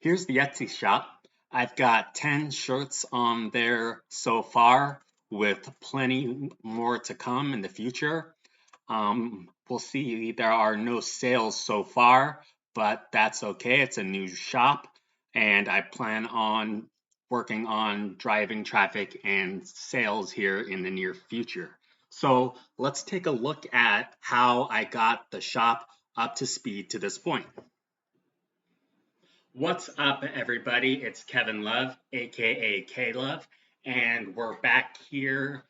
Here's the Etsy shop. I've got 10 shirts on there so far, with plenty more to come in the future. We'll see, there are no sales so far, but that's okay. It's a new shop, and I plan on working on driving traffic and sales here in the near future. So let's take a look at how I got the shop up to speed to this point. What's up, everybody? It's Kevin Love, aka K Love, and we're back here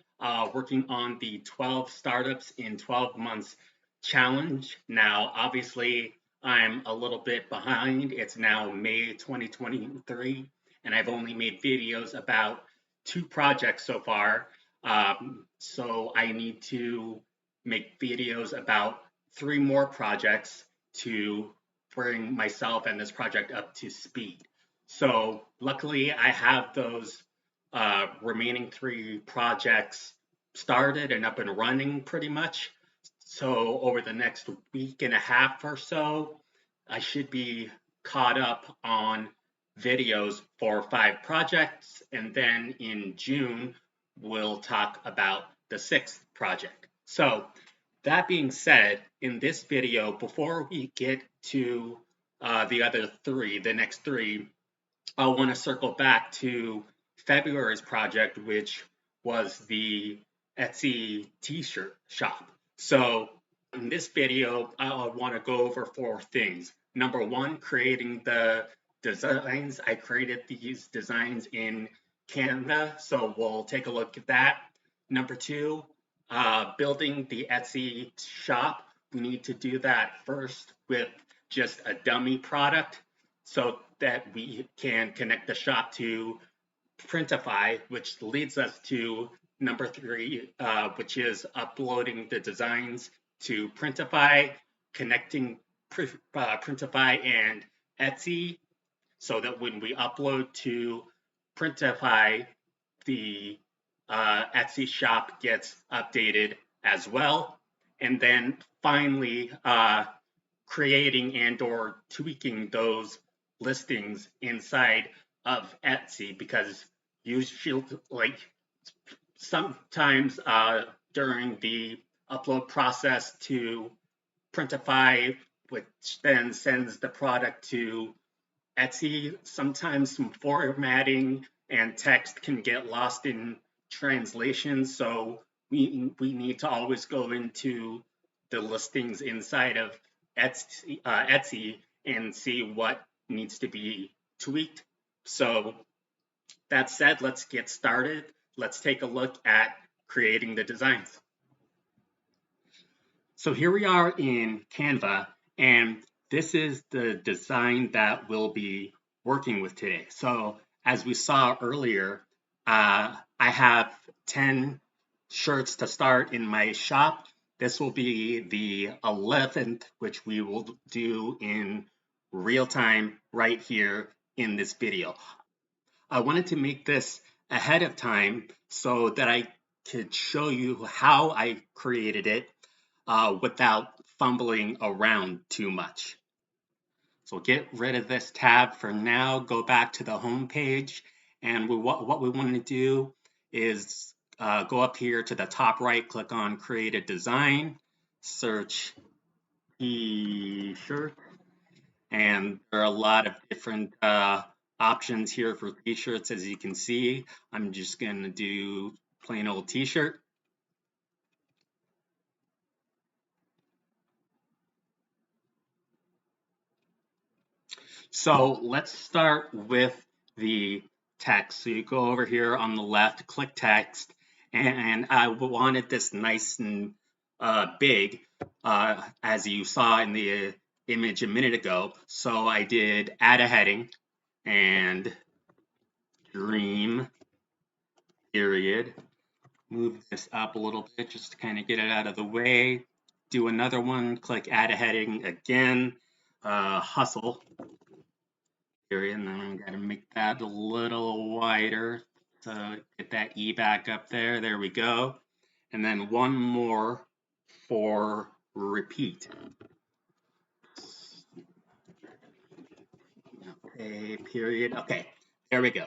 working on the 12 startups in 12 months challenge. Now, obviously, I'm a little bit behind. It's now May 2023, and I've only made videos about 2 projects so far. So I need to make videos about 3 more projects to bring myself and this project up to speed. So luckily, I have those remaining 3 projects started and up and running pretty much. So over the next week and a half or so, I should be caught up on videos for 5 projects. And then in June, we'll talk about the 6th project. So that being said, in this video, before we get to the next 3, I want to circle back to February's project, which was the Etsy t-shirt shop. So in this video, I want to go over 4 things. Number 1, creating the designs. I created these designs in Canva, so we'll take a look at that. Number 2, building the Etsy shop. We need to do that first with just a dummy product so that we can connect the shop to Printify, which leads us to number 3, which is uploading the designs to Printify, connecting Printify and Etsy so that when we upload to Printify, the Etsy shop gets updated as well. And then finally, creating and or tweaking those listings inside of Etsy, because usually, like, sometimes during the upload process to Printify, which then sends the product to Etsy, sometimes some formatting and text can get lost in translation. So we need to always go into the listings inside of Etsy and see what needs to be tweaked. So that said, let's get started. Let's take a look at creating the designs. So here we are in Canva, and this is the design that we'll be working with today. So as we saw earlier, I have 10 shirts to start in my shop. This will be the 11th, which we will do in real time right here in this video. I wanted to make this ahead of time so that I could show you how I created it without fumbling around too much. So get rid of this tab for now, go back to the home page, and what we want to do is go up here to the top right, click on Create a Design, search T-shirt, and there are a lot of different options here for T-shirts. As you can see, I'm just going to do plain old T-shirt. So let's start with the text. So you go over here on the left, click text, and I wanted this nice and big, as you saw in the image a minute ago. So I did add a heading and dream period. Move this up a little bit just to kind of get it out of the way. Do another one, click add a heading again, hustle. And then I'm going to make that a little wider. So get that E back up there. There we go. And then one more for repeat. A period. Okay, there we go.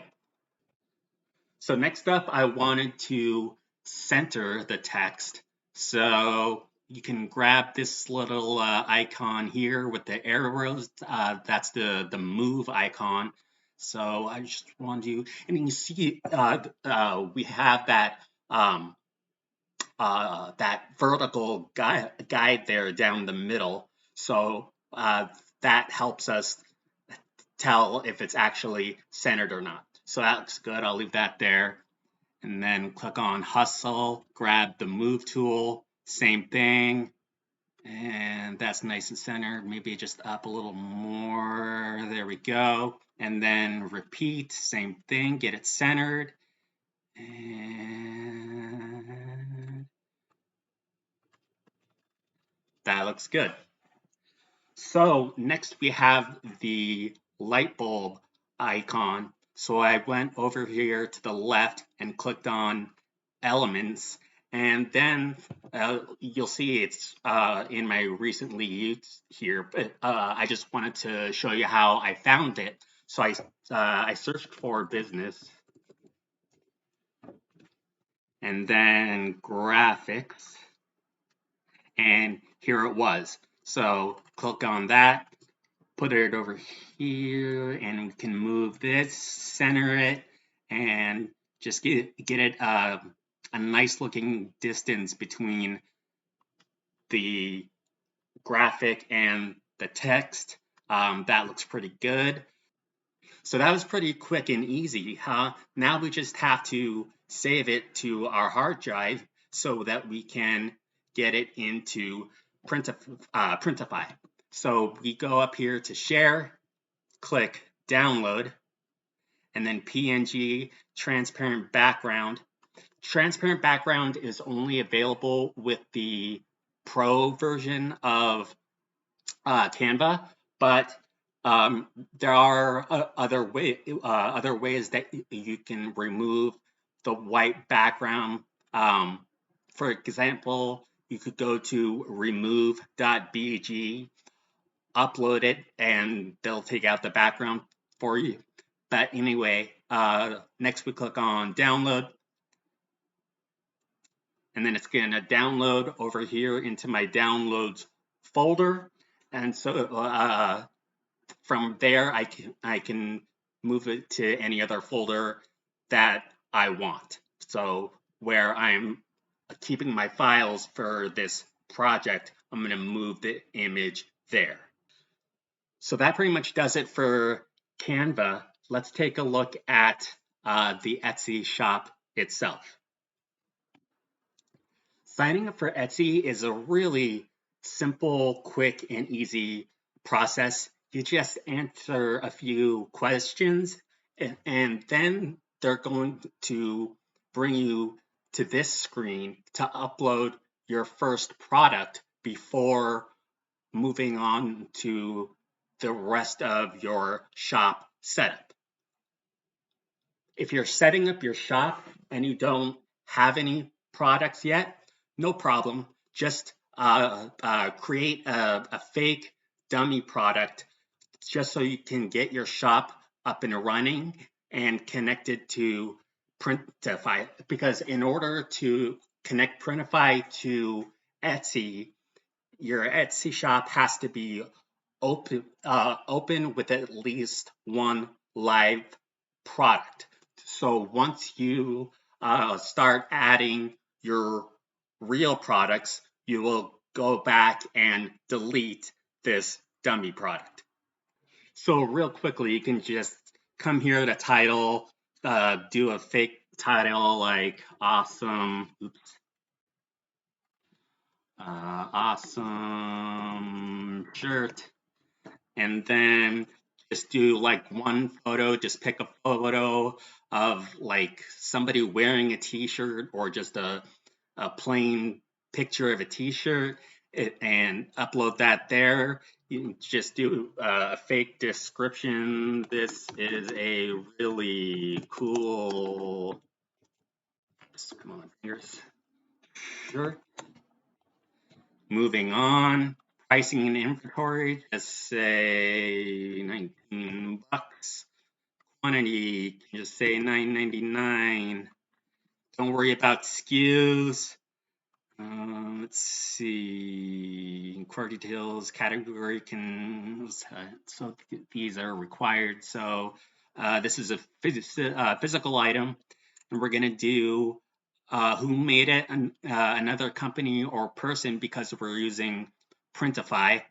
So next up, I wanted to center the text. So you can grab this little icon here with the arrows. That's the move icon. So I just want to, and you see we have um, that vertical guide there down the middle. So that helps us tell if it's actually centered or not. So that looks good. I'll leave that there. And then click on hustle, grab the move tool, same thing. And that's nice and centered. Maybe just up a little more. There we go. And then repeat, same thing, get it centered. And that looks good. So next we have the light bulb icon. So I went over here to the left and clicked on elements, and then you'll see it's in my recently used here, but I just wanted to show you how I found it. So I searched for business and then graphics, and here it was. So click on that, put it over here, and we can move this, center it, and just get it a nice looking distance between the graphic and the text. That looks pretty good. So that was pretty quick and easy, huh? Now we just have to save it to our hard drive so that we can get it into Printify. So we go up here to share, click download, and then PNG transparent background. Transparent background is only available with the Pro version of Canva, but there are other ways that you can remove the white background. For example, you could go to remove.bg, upload it, and they'll take out the background for you. But anyway, next we click on download, and then it's going to download over here into my downloads folder. And so from there, I can move it to any other folder that I want. So where I'm keeping my files for this project, I'm going to move the image there. So that pretty much does it for Canva. Let's take a look at the Etsy shop itself. Signing up for Etsy is a really simple, quick, and easy process. You just answer a few questions, and then they're going to bring you to this screen to upload your first product before moving on to the rest of your shop setup. If you're setting up your shop and you don't have any products yet, no problem. Just create a fake dummy product just so you can get your shop up and running and connected to Printify. Because in order to connect Printify to Etsy, your Etsy shop has to be open with at least one live product. So once you start adding your real products, you will go back and delete this dummy product. So real quickly, you can just come here to title, do a fake title like awesome, awesome shirt, and then just do like one photo, just pick a photo of like somebody wearing a t-shirt or just a plain picture of a t-shirt, and upload that there. You can just do a fake description. This is a really cool, come on, here's shirt. Moving on, Pricing and inventory, just say 19 bucks. Quantity, just say $9.99. Don't worry about SKUs. Let's see, core details, category can, so these are required. So this is a physical item, and we're gonna do who made it, another company or person, because we're using Printify,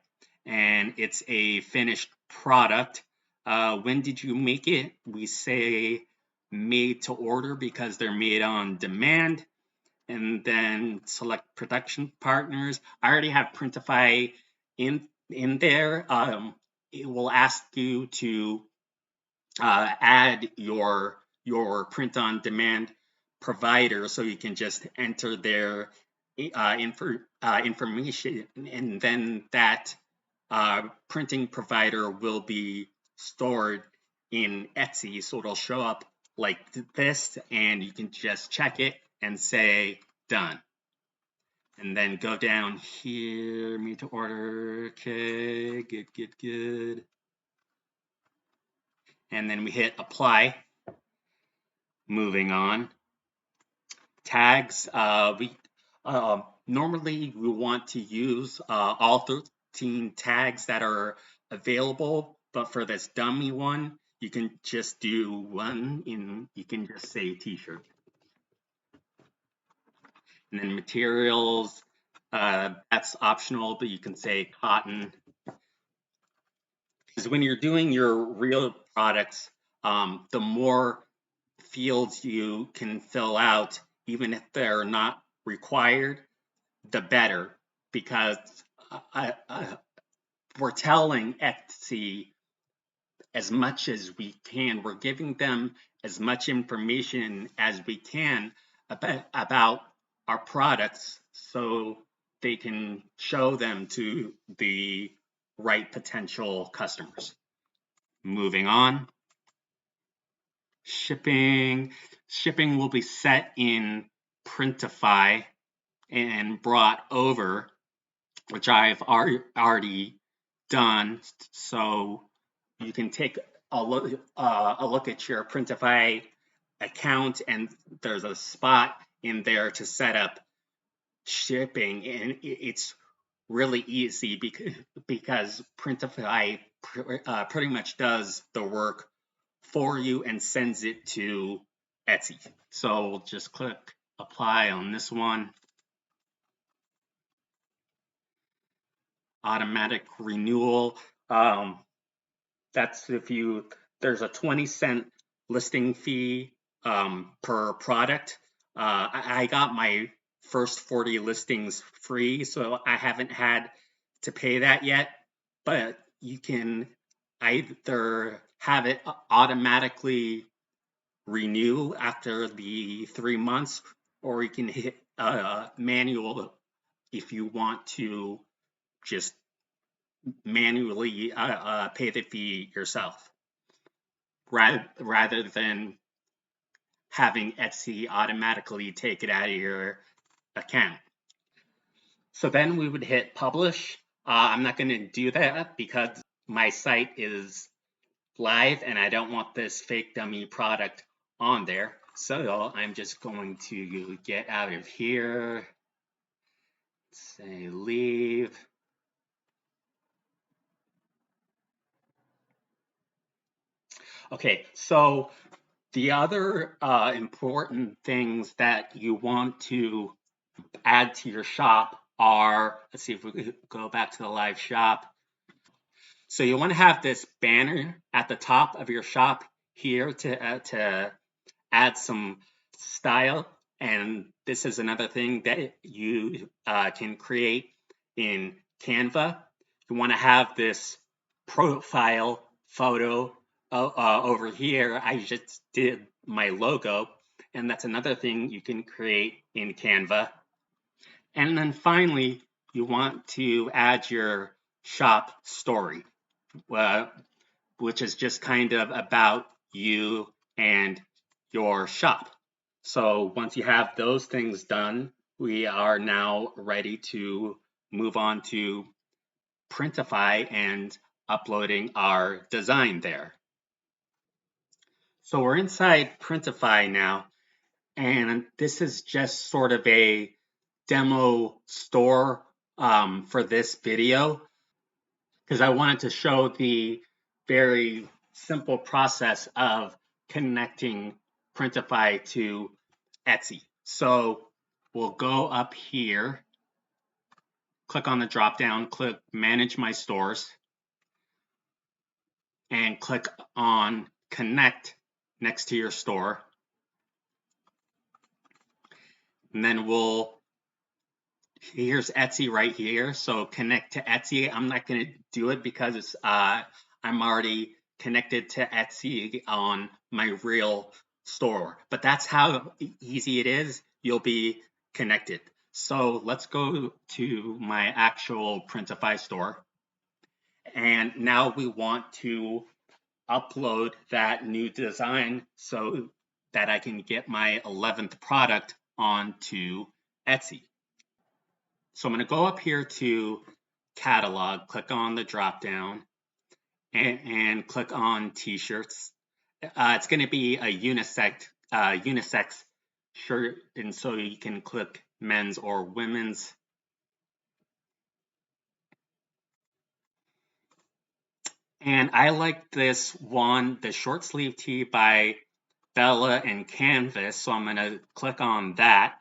and it's a finished product. When did you make it? We say made to order because they're made on demand. And then select production partners. I already have Printify in there. It will ask you to add your print on demand provider, so you can just enter their information, and then that printing provider will be stored in Etsy, so it'll show up like this, and you can just check it and say done. And then go down here, made to order. Okay, good. And then we hit apply. Moving on. Tags. Normally we want to use all 13 tags that are available, but for this dummy one, you can just do one. You can just say t-shirt. And then materials, that's optional, but you can say cotton. Because when you're doing your real products, the more fields you can fill out, even if they're not required, the better. Because we're telling Etsy as much as we can. We're giving them as much information as we can about our products, so they can show them to the right potential customers. Moving on. Shipping will be set in Printify and brought over, which I've already done. So you can take a look at your Printify account, and there's a spot in there to set up shipping, and it's really easy because Printify pretty much does the work for you and sends it to Etsy. So we'll just click apply on this one. Automatic renewal. That's if there's a 20-cent listing fee per product. I got my first 40 listings free, so I haven't had to pay that yet, but you can either have it automatically renew after the 3 months, or you can hit manual if you want to just manually pay the fee yourself, rather than having Etsy automatically take it out of your account. So then we would hit publish. I'm not going to do that because my site is live and I don't want this fake dummy product on there. So I'm just going to get out of here, say leave. Okay, so the other important things that you want to add to your shop are, let's see if we could go back to the live shop. So you want to have this banner at the top of your shop here to add some style. And this is another thing that you can create in Canva. You want to have this profile photo over here. I just did my logo, and that's another thing you can create in Canva. And then finally, you want to add your shop story, which is just kind of about you and your shop. So once you have those things done, we are now ready to move on to Printify and uploading our design there. So we're inside Printify now, and this is just sort of a demo store for this video because I wanted to show the very simple process of connecting Printify to Etsy. So we'll go up here, click on the drop down, click Manage My Stores, and click on Connect next to your store. And then here's Etsy right here. So connect to Etsy. I'm not going to do it because I'm already connected to Etsy on my real store. But that's how easy it is. You'll be connected. So let's go to my actual Printify store. And now we want to upload that new design so that I can get my 11th product onto Etsy. So I'm going to go up here to catalog, click on the drop down, and click on t-shirts. It's going to be a unisex shirt, and so you can click men's or women's. And I like this one, the short sleeve tee by Bella and Canvas, so I'm going to click on that.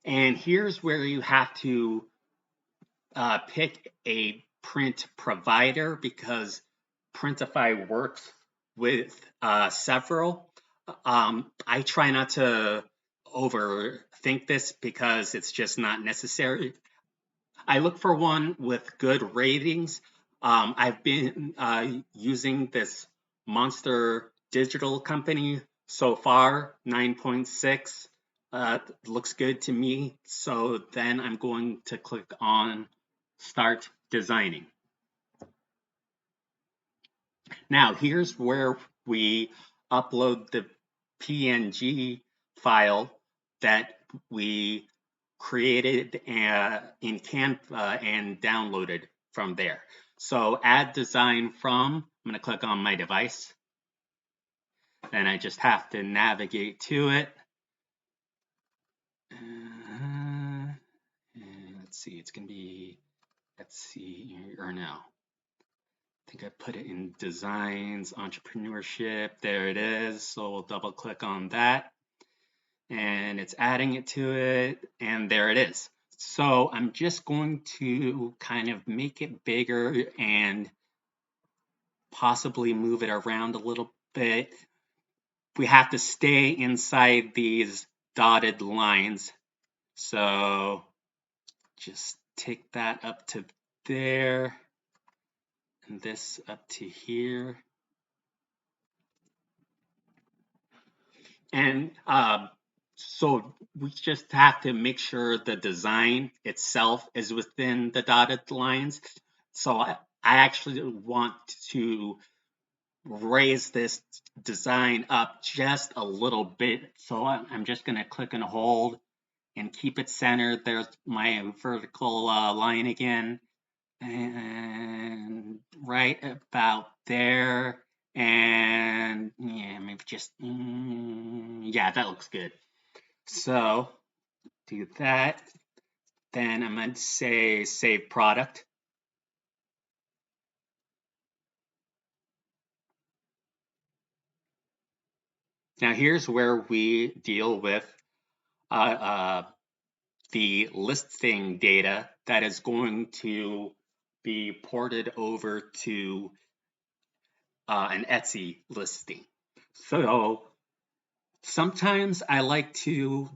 And here's where you have to pick a print provider because Printify works with several. I try not to overthink this because it's just not necessary. I look for one with good ratings. I've been using this Monster Digital company so far, 9.6. Looks good to me. So then I'm going to click on Start Designing. Now here's where we upload the PNG file that we created in Canva and downloaded from there. So add design from, I'm going to click on my device. Then I just have to navigate to it. Let's see, it's going to be, let's see, or no. I think I put it in designs, entrepreneurship. There it is. So we'll double click on that. And it's adding it to it. And there it is. So I'm just going to kind of make it bigger and possibly move it around a little bit. We have to stay inside these dotted lines. So just take that up to there and this up to here. And so we just have to make sure the design itself is within the dotted lines. So I actually want to raise this design up just a little bit. So I'm just going to click and hold and keep it centered. There's my vertical line again. And right about there. And yeah, maybe just, yeah, that looks good. So do that. Then I'm going to say save product. Now here's where we deal with the listing data that is going to be ported over to an Etsy listing. So sometimes I like to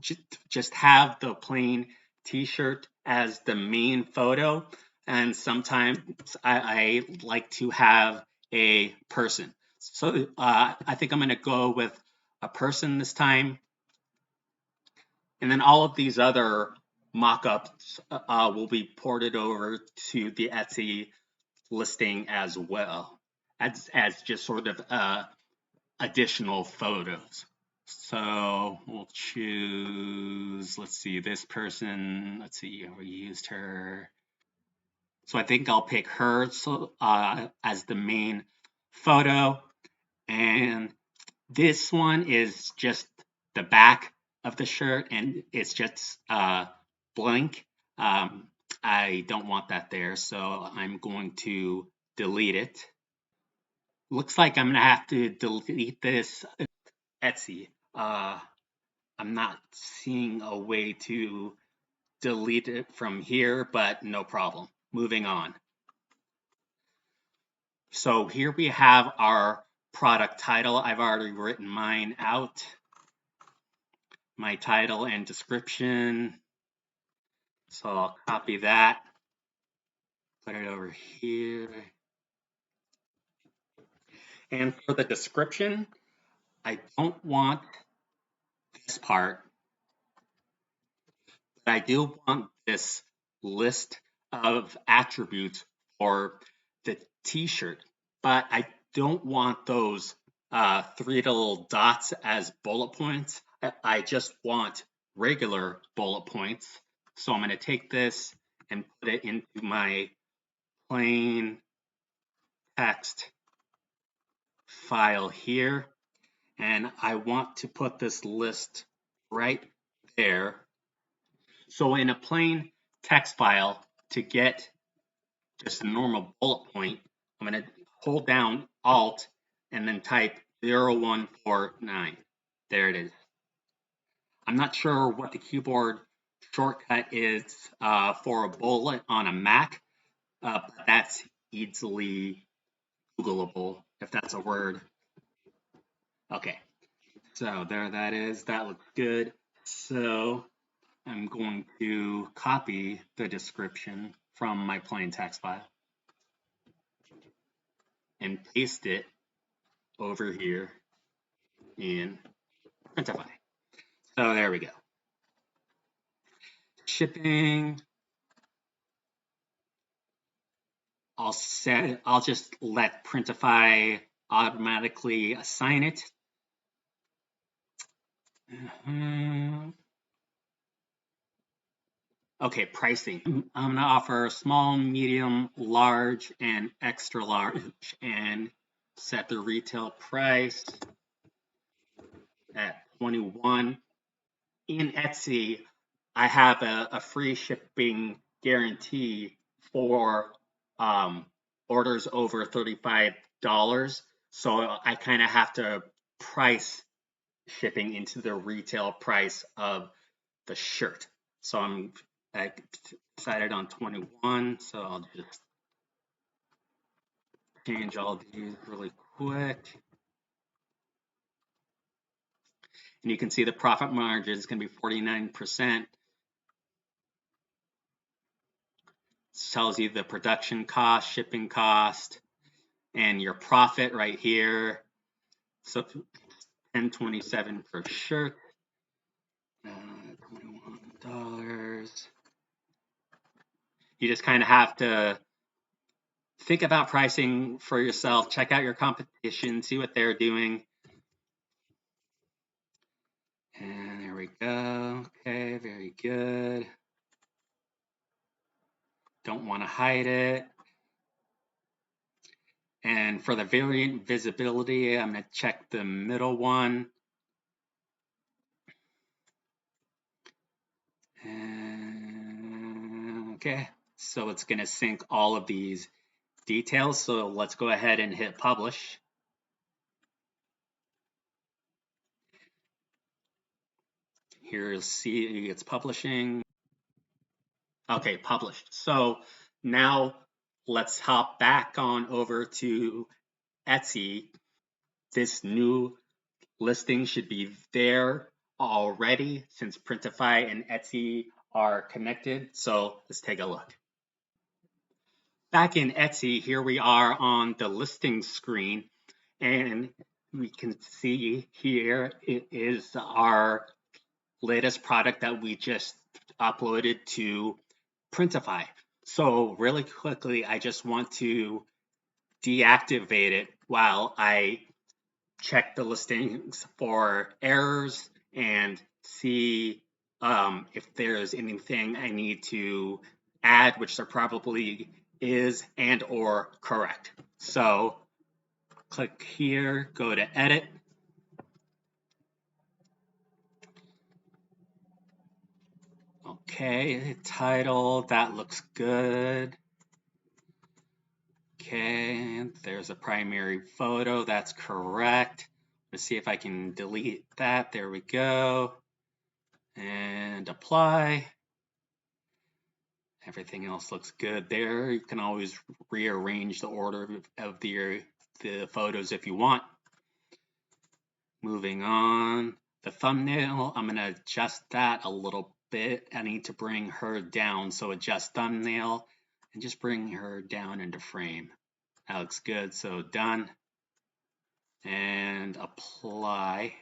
just have the plain t-shirt as the main photo, and sometimes I like to have a person. So I think I'm going to go with a person this time. And then all of these other mock-ups will be ported over to the Etsy listing as well, as just sort of additional photos. So we'll choose, let's see, this person, let's see, we used her. So I think I'll pick her as the main photo. And this one is just the back of the shirt and it's just blank. I don't want that there, so I'm going to delete it. Looks like I'm gonna have to delete this Etsy. I'm not seeing a way to delete it from here, but no problem. Moving on. So here we have our product title. I've already written mine out. My title and description. So I'll copy that, put it over here. And for the description, I don't want this part, but I do want this list of attributes for the t-shirt, but I don't want those three little dots as bullet points. I just want regular bullet points. So I'm going to take this and put it into my plain text file here. And I want to put this list right there. So in a plain text file, to get just a normal bullet point, I'm going to hold down Alt and then type 0149. There it is. I'm not sure what the keyboard shortcut is for a bullet on a Mac, but that's easily Googleable, if that's a word. Okay, so there that is. That looks good. So I'm going to copy the description from my plain text file and paste it over here in Printify. So there we go. Shipping. I'll just let Printify automatically assign it. Okay, pricing. I'm gonna offer small, medium, large, and extra large, and set the retail price at 21. In Etsy, I have a free shipping guarantee for orders over $35. So I kind of have to price shipping into the retail price of the shirt. So I decided on 21. So I'll just change all these really quick. And you can see the profit margin is going to be 49%. Tells you the production cost, shipping cost, and your profit right here. So $10.27 per shirt, $21. You just kind of have to think about pricing for yourself. Check out your competition, see what they're doing. And there we go. Okay, very good. Don't want to hide it. And for the variant visibility, I'm going to check the middle one. And, okay, so it's going to sync all of these details. So let's go ahead and hit publish. Here you'll see it's publishing. Okay, published. So now let's hop back on over to Etsy. This new listing should be there already since Printify and Etsy are connected. So let's take a look. Back in Etsy, here we are on the listing screen, and we can see here it is our latest product that we just uploaded to Printify. So really quickly, I just want to deactivate it while I check the listings for errors and see if there's anything I need to add, which there probably is, and or correct. So click here, go to edit. Okay, title, that looks good. Okay, there's a primary photo, that's correct. Let's see if I can delete that. There we go. And apply. Everything else looks good there. You can always rearrange the order of the photos if you want. Moving on. The thumbnail, I'm going to adjust that a little bit. I need to bring her down. So adjust thumbnail and just bring her down into frame. That looks good. So done. And apply.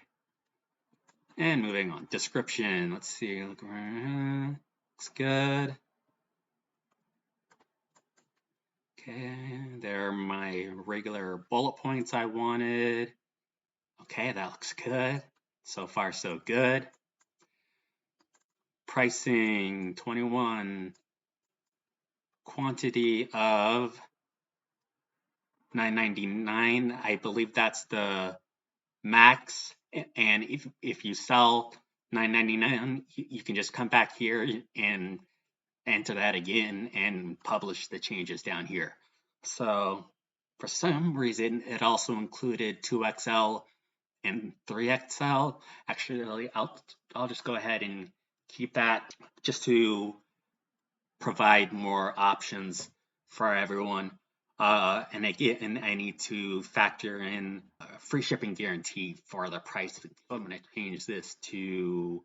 And moving on. Description. Let's see. Looks good. Okay, there are my regular bullet points I wanted. Okay, that looks good. So far, so good. Pricing 21. Quantity of $9.99. I believe that's the max. And if you sell $9.99, you can just come back here and enter that again and publish the changes down here. So for some reason, it also included 2XL and 3XL. Actually, I'll just go ahead and keep that just to provide more options for everyone. And again, I need to factor in free shipping guarantee for the price. I'm going to change this to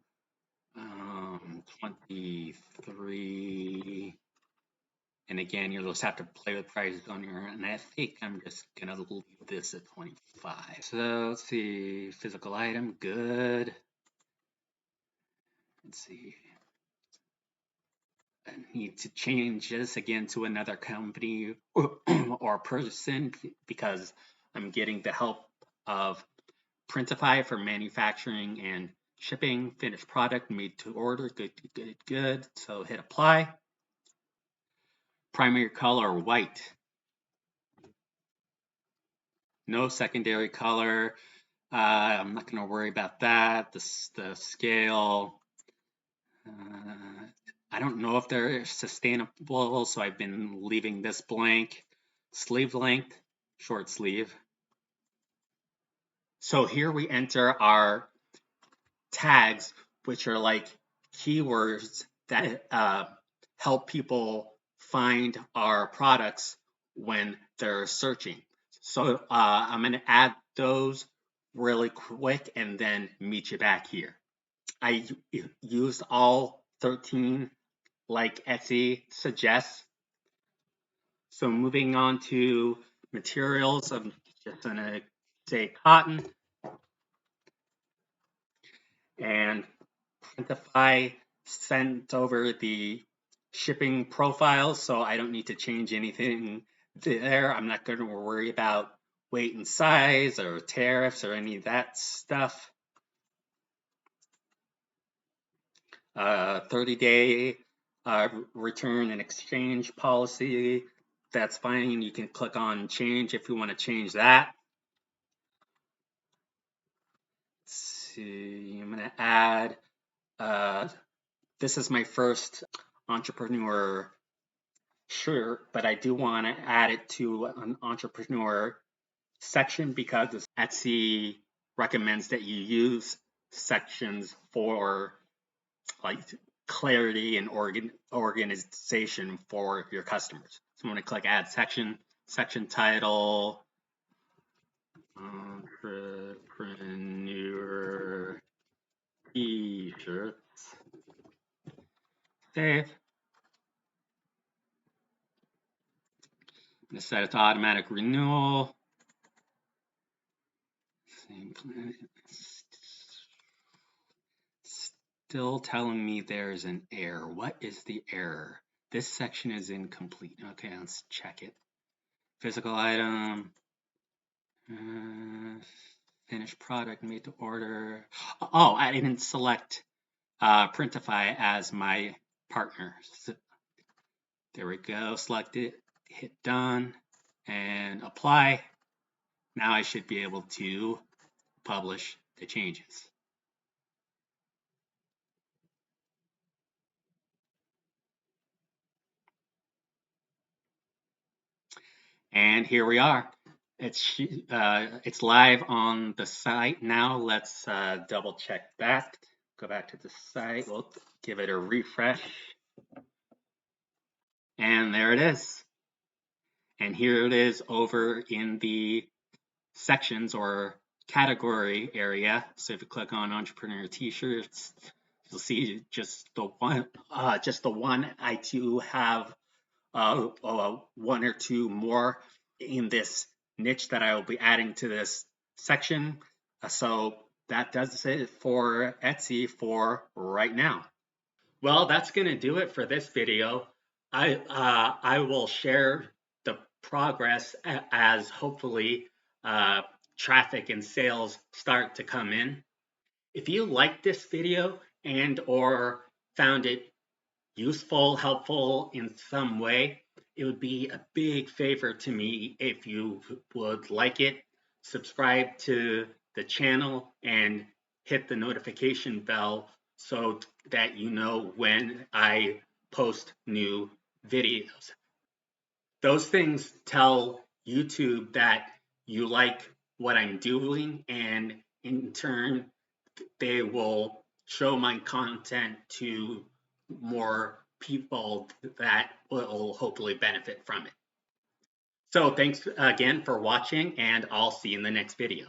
23. And again, you'll just have to play with prices on your own. And I think I'm just going to leave this at 25. So let's see, physical item, good. Let's see. I need to change this again to another company or person because I'm getting the help of Printify for manufacturing and shipping. Finished product, made to order, good. So hit apply. Primary color, white. No secondary color. I'm not going to worry about that. The scale. I don't know if they're sustainable, so I've been leaving this blank. Sleeve length, short sleeve. So here we enter our tags, which are like keywords that help people find our products when they're searching. So I'm going to add those really quick and then meet you back here. I used all 13 like Etsy suggests. So moving on to materials, I'm just going to say cotton and Printify sent over the shipping profiles, so I don't need to change anything there. I'm not going to worry about weight and size or tariffs or any of that stuff. 30-day return and exchange policy, that's fine. You can click on change if you want to change that. Let's see, I'm going to add, this is my first entrepreneur shirt, but I do want to add it to an entrepreneur section because Etsy recommends that you use sections for like clarity and organization for your customers. So I'm going to click add section, section title, entrepreneur t-shirts, save. I'm going to set it to automatic renewal. Still telling me there's an error. What is the error? This section is incomplete. Okay, let's check it. Physical item. finished product made to order. Oh, I didn't select Printify as my partner. So, there we go. Select it, hit done, and apply. Now I should be able to publish the changes. And here we are. It's live on the site now. Let's double check that. Go back to the site. We'll give it a refresh. And there it is. And here it is over in the sections or category area. So if you click on entrepreneur t-shirts, you'll see just the one. I do have one or two more in this niche that I will be adding to this section. So that does it for Etsy for right now. Well, that's going to do it for this video. I will share the progress as hopefully traffic and sales start to come in. If you liked this video and or found it useful, helpful in some way, it would be a big favor to me if you would like it, subscribe to the channel, and hit the notification bell so that you know when I post new videos. Those things tell YouTube that you like what I'm doing, and in turn, they will show my content to more people that will hopefully benefit from it. So thanks again for watching, and I'll see you in the next video.